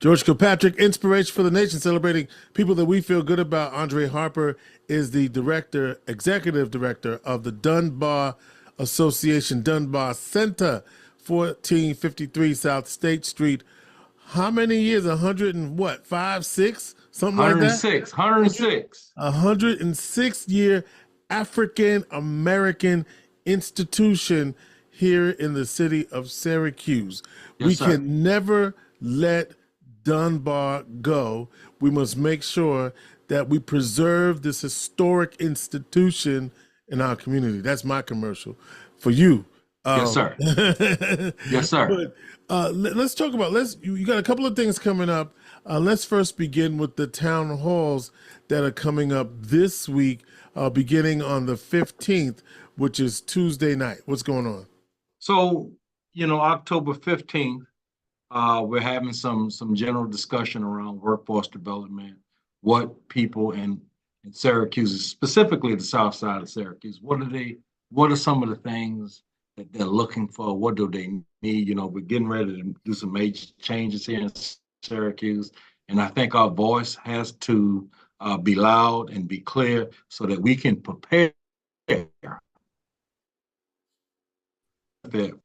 George Kilpatrick Inspiration for the Nation, celebrating people that we feel good about. Andre Harper is the executive director of the Dunbar Association, Dunbar Center, 1453 South State Street. How many years? 100 and what? 5, 6? Something like that? 106. 106. 106-year African American institution here in the city of Syracuse. Yes, We sir. can never let Dunbar go. We must make sure that we preserve this historic institution in our community. That's my commercial for you. Yes, sir. Yes, sir. But let's talk about, you got a couple of things coming up. Let's first begin with the town halls that are coming up this week, beginning on the 15th, which is Tuesday night. What's going on? So, October 15th, we're having some general discussion around workforce development, what people in Syracuse, specifically the south side of Syracuse, what are some of the things that they're looking for? What do they need? We're getting ready to do some major changes here in Syracuse, and I think our voice has to be loud and be clear so that we can prepare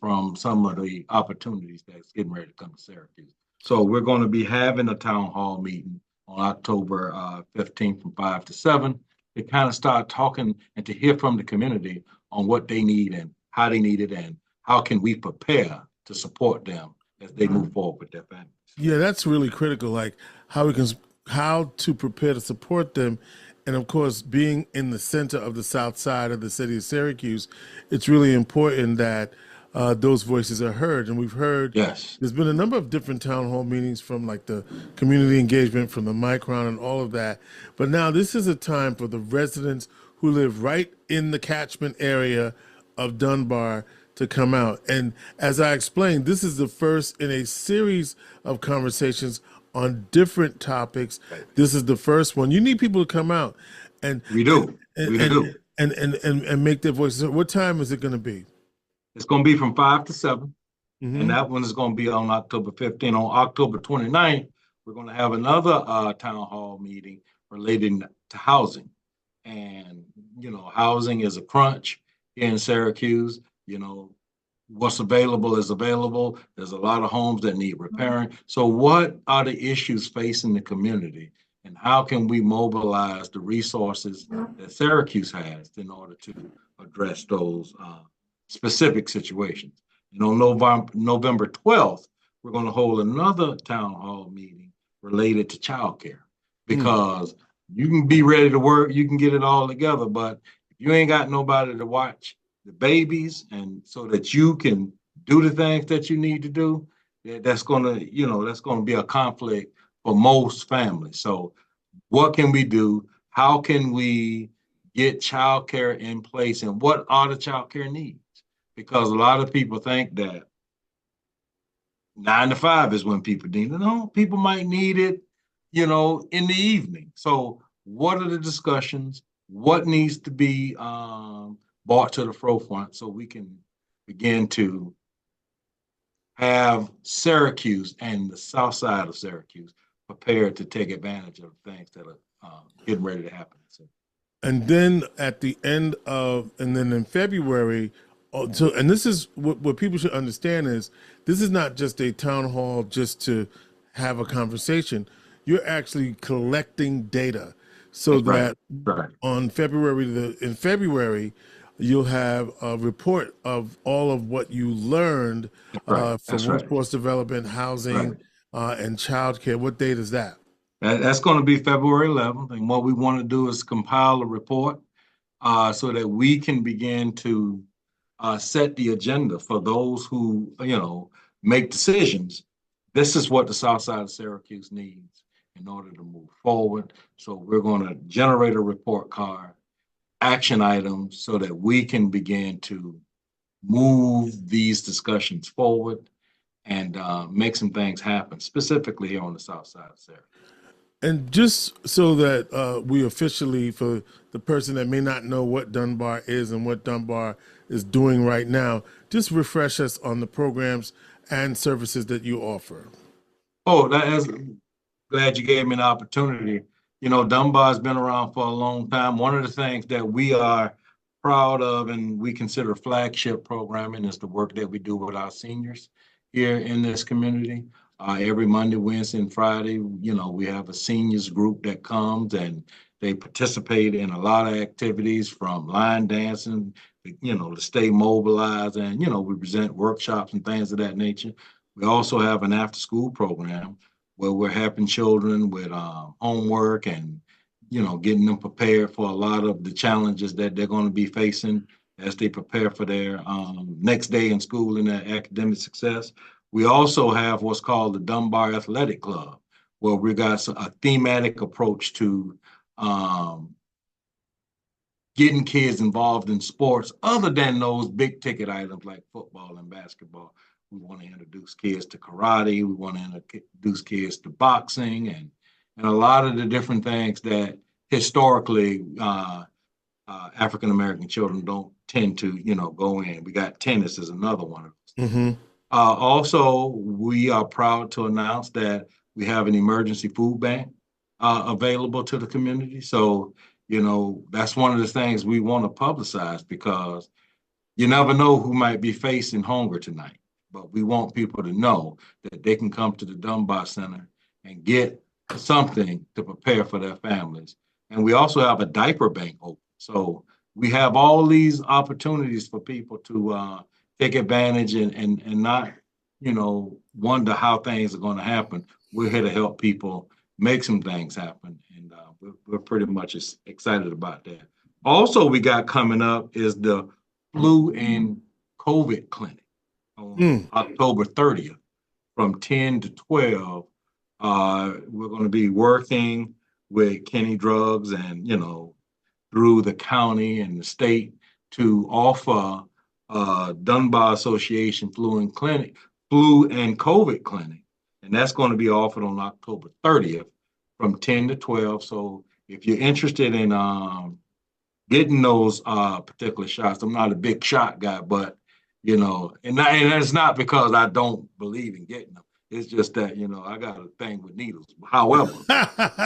from some of the opportunities that's getting ready to come to Syracuse. So we're going to be having a town hall meeting on October 15th from 5 to 7 to kind of start talking and to hear from the community on what they need and how they need it and how can we prepare to support them as they move forward with their families. Yeah, that's really critical, like how to prepare to support them. And of course, being in the center of the south side of the city of Syracuse, it's really important that those voices are heard. And we've heard, Yes. There's been a number of different town hall meetings from like the community engagement, from the Micron and all of that. But now this is a time for the residents who live right in the catchment area of Dunbar to come out. And as I explained, this is the first in a series of conversations on different topics. This is the first one. You need people to come out and We do. and make their voices heard. What time is it going to be? It's going to be from 5 to 7. And that one is going to be on October 15th. On October 29th, we're going to have another town hall meeting relating to housing. And, housing is a crunch in Syracuse. What's available is available. There's a lot of homes that need repairing. So what are the issues facing the community? And how can we mobilize the resources that Syracuse has in order to address those specific situations? On November 12th, we're going to hold another town hall meeting related to childcare, because you can be ready to work, you can get it all together, but if you ain't got nobody to watch the babies and so that you can do the things that you need to do, that's going to be a conflict for most families. So what can we do? How can we get childcare in place, and what are the childcare needs? Because a lot of people think that 9 to 5 is when people need it. No, people might need it, in the evening. So what are the discussions? What needs to be brought to the forefront so we can begin to have Syracuse and the south side of Syracuse prepared to take advantage of things that are getting ready to happen. And then at the end of, and then in February, and this is what people should understand is this is not just a town hall just to have a conversation. You're actually collecting data so that on in February, you'll have a report of all of what you learned from workforce development, housing, and childcare. What date is that? That's going to be February 11th. And what we want to do is compile a report so that we can begin to set the agenda for those who, make decisions. This is what the south side of Syracuse needs in order to move forward. So we're going to generate a report card, action items, so that we can begin to move these discussions forward and make some things happen, specifically here on the south side of Syracuse. And just so that we officially, for the person that may not know what Dunbar is and what Dunbar is doing right now, just refresh us on the programs and services that you offer. Oh, that's glad you gave me an opportunity. You know, Dunbar's been around for a long time. One of the things that we are proud of and we consider flagship programming is the work that we do with our seniors here in this community. Every Monday, Wednesday, and Friday, you know, we have a seniors group that comes and they participate in a lot of activities from line dancing, you know, to stay mobilized. And, you know, we present workshops and things of that nature. We also have an after school program where we're helping children with homework and, you know, getting them prepared for a lot of the challenges that they're going to be facing as they prepare for their next day in school and their academic success. We also have what's called the Dunbar Athletic Club, where we got a thematic approach to getting kids involved in sports other than those big ticket items like football and basketball. We want to introduce kids to karate. We want to introduce kids to boxing and a lot of the different things that historically African American children don't tend to, you know, go in. We got tennis as another one of those. Mm-hmm. Also, we are proud to announce that we have an emergency food bank available to the community. So, you know, that's one of the things we want to publicize because you never know who might be facing hunger tonight. But we want people to know that they can come to the Dunbar Center and get something to prepare for their families. And we also have a diaper bank open. So we have all these opportunities for people to take advantage and not, you know, wonder how things are going to happen. We're here to help people make some things happen. And we're pretty much excited about that. Also, we got coming up is the flu and COVID clinic on October 30th from 10 to 12. We're going to be working with Kenny Drugs and, you know, through the county and the state to offer Dunbar Association flu and COVID clinic. And that's going to be offered on October 30th from 10 to 12. So if you're interested in getting those particular shots, I'm not a big shot guy, but you know, and it's not because I don't believe in getting them. It's just that, you know, I got a thing with needles. However,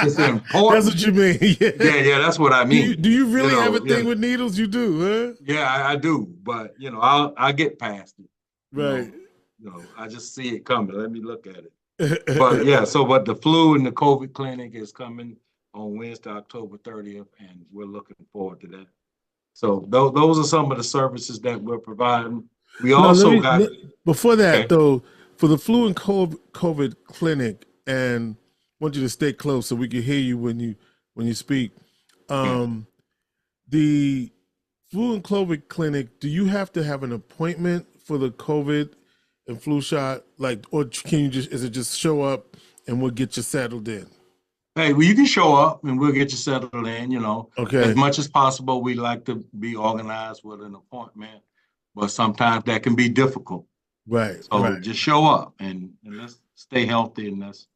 it's important. That's what you mean. Yeah, that's what I mean. Do you really have a thing with needles? You do, huh? Yeah, I do. But, you know, I get past it. Right. You know, I just see it coming. Let me look at it. But yeah, but the flu and the COVID clinic is coming on Wednesday, October 30th, and we're looking forward to that. So those are some of the services that we're providing. We also got before that though, for the flu and COVID clinic, and I want you to stay close so we can hear you when you speak. The flu and COVID clinic, do you have to have an appointment for the COVID and flu shot, like, or can you is it just show up and we'll get you settled in? Hey, well, you can show up and we'll get you settled in, you know. Okay. As much as possible, we like to be organized with an appointment, but sometimes that can be difficult. Right. So just show up and let's stay healthy and let's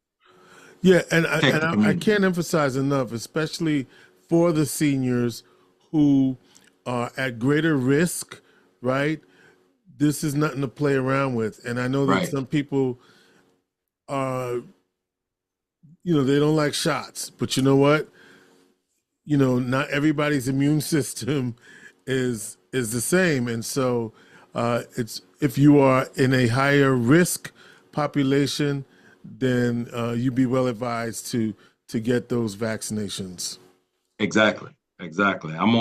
I can't emphasize enough, especially for the seniors who are at greater risk, right? This is nothing to play around with. And I know that some people are, you know, they don't like shots, but you know what? You know, not everybody's immune system is the same. And so it's if you are in a higher risk population, then you'd be well advised to get those vaccinations. Exactly. I'm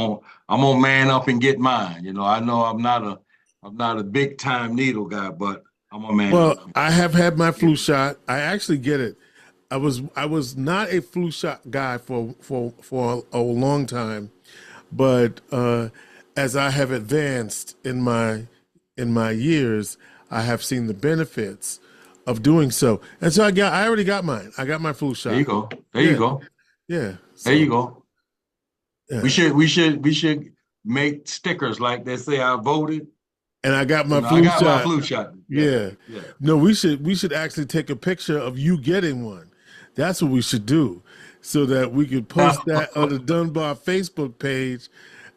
gonna man up and get mine. You know I'm not a big time needle guy, but I'm a man. Well, I have had my flu shot. I actually get it. I was not a flu shot guy for a long time, but as I have advanced in my years, I have seen the benefits of doing so, and so I already got mine. I got my flu shot. There you go. You go. Yeah. So, there you go. Yeah. We should make stickers like they say I voted. And I got my flu shot. My flu shot. Yeah. No, we should actually take a picture of you getting one. That's what we should do, so that we could post that on the Dunbar Facebook page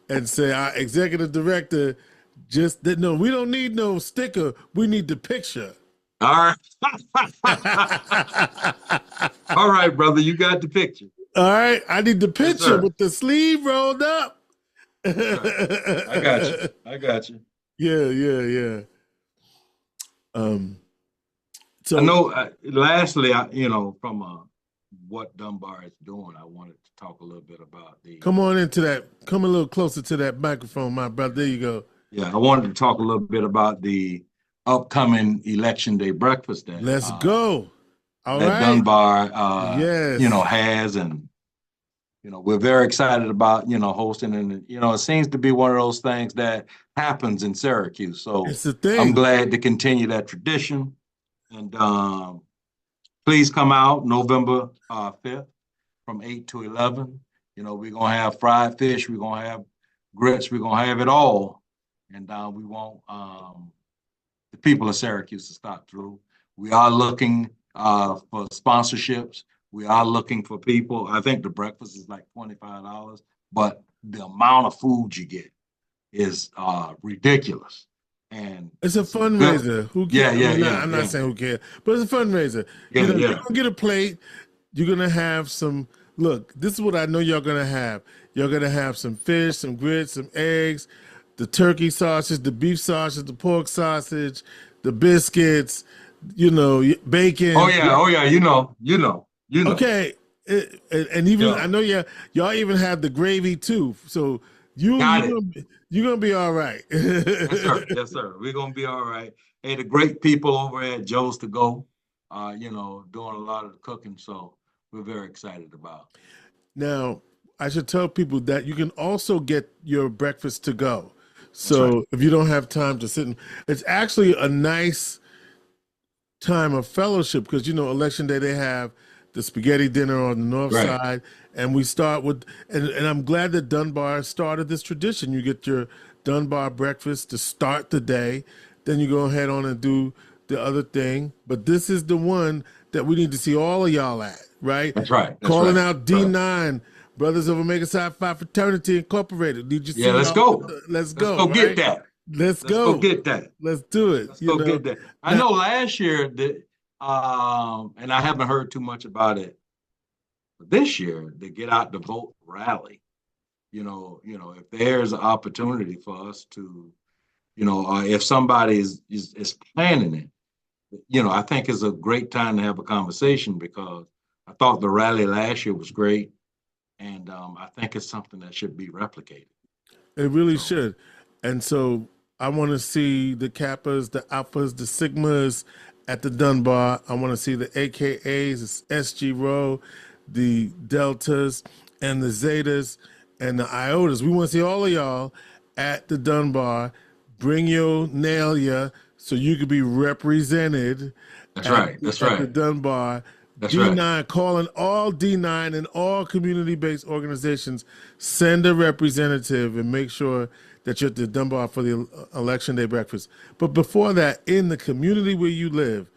and say our executive director we don't need no sticker. We need the picture. All right. All right, brother, you got the picture. All right, I need the Yes, picture sir. with the sleeve rolled up. I got you. I got you. Yeah, yeah, yeah. Um, I so know. Lastly, from what Dunbar is doing, I wanted to talk a little bit about the. come on into that. Come a little closer to that microphone, my brother. There you go. Yeah, I wanted to talk a little bit about the upcoming Election Day breakfast Let's go. All that right. Dunbar, Yes. has, and we're very excited about hosting, and it seems to be one of those things that happens in Syracuse. So It's the I'm thing. glad to continue that tradition, and please come out November 5th from 8 to 11. We're gonna have fried fish, we're gonna have grits, we're gonna have it all, and we want the people of Syracuse to stop through. We are looking for sponsorships. We are looking for people. I think the breakfast is like $25, but the amount of food you get is ridiculous. And It's a some good, fundraiser. Who yeah, cares? I yeah, mean, yeah, I'm not yeah, saying who cares, but it's a fundraiser. yeah, You're yeah. gonna get a plate. You're gonna have some. Look, this is what I know you're gonna have. You're gonna have some fish, some grits, some eggs, the turkey sausage, the beef sausage, the pork sausage, the biscuits. Oh Bacon. yeah, oh yeah. You know. Okay, and even Yeah, I know y'all even have the gravy too. So you got you it. gonna you're gonna be all right. Yes, sir. Yes, sir. We're gonna be all right. Hey, the great people over at Joe's to Go, doing a lot of the cooking. So we're very excited about. Now, I should tell people that you can also get your breakfast to go. That's right. So if you don't have time to sit, it's actually a nice time of fellowship because Election Day they have the spaghetti dinner on the north Right. side, and we start with and I'm glad that Dunbar started this tradition. You get your Dunbar breakfast to start the day, then you go ahead on and do the other thing. But this is the one that we need to see all of y'all at, right? That's right. That's Calling right. out Right. D9, Brothers of Omega Psi Phi Fraternity Incorporated. Need you Yeah, see let's y'all? go. Let's Let's go, go get right? that. Let's Let's go go. get that. Let's do it. Let's go get that. I Now know last year that, and I haven't heard too much about it. But this year, the Get Out the Vote rally. If there's an opportunity for us to, if somebody is planning it, I think it's a great time to have a conversation because I thought the rally last year was great, and I think it's something that should be replicated. it really So should. And so I want to see the Kappas, the Alphas, the Sigmas at the Dunbar. I want to see the AKAs, the SG Row, the Deltas, and the Zetas, and the Iotas. We want to see all of y'all at the Dunbar. Bring your nail ya so you could be represented that's at, right. That's at the right. Dunbar. That's right. D9, calling all D9 and all community-based organizations, send a representative and make sure that you're at the Dunbar for the Election Day breakfast. But before that, in the community where you live,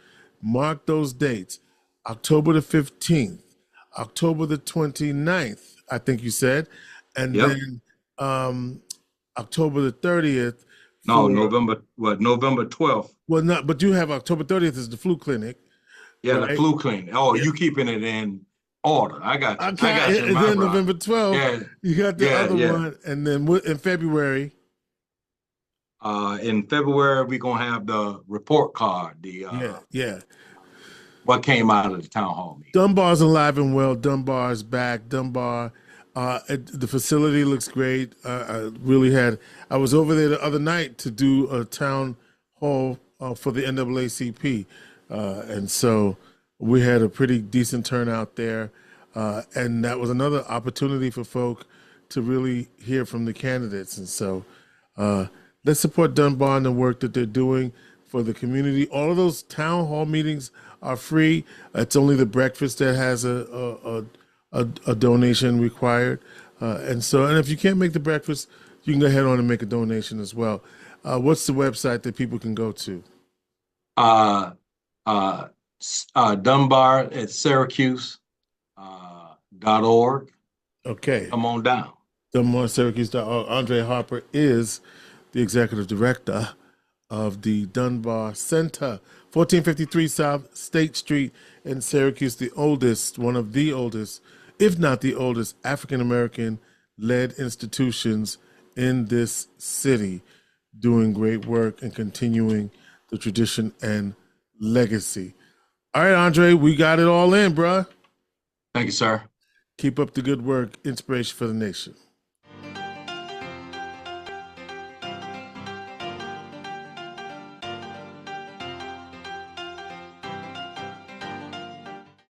mark those dates. October the 15th, October the 29th, I think you said, and Yep. then October the 30th No, for, November 12th. well, not, but you have October 30th is the flu clinic, Yeah, the right? flu clinic. Oh, Yeah. you keeping it in order. I got you. I got you, Okay, and my then brother. November 12th, Yeah, you got the yeah, other yeah. one, and then in February, In February, we're gonna have the report card, the yeah. what came out of the town hall meeting. Dunbar's alive and well. Dunbar's back. Dunbar, the facility looks great. I was over there the other night to do a town hall for the NAACP, and so we had a pretty decent turnout there, and that was another opportunity for folk to really hear from the candidates, and so. Let's support Dunbar and the work that they're doing for the community. All of those town hall meetings are free. It's only the breakfast that has a donation required. And if you can't make the breakfast, you can go ahead on and make a donation as well. What's the website that people can go to? Uh, uh, Dunbar at Syracuse .org. Okay. Come on down. Dunbar Syracuse. Andre Harper is the executive director of the Dunbar Center, 1453 South State Street in Syracuse, the oldest, one of the oldest, if not the oldest, African-American led institutions in this city, doing great work and continuing the tradition and legacy. All right, Andre, we got it all in, bruh. Thank you, sir. Keep up the good work. Inspiration for the nation.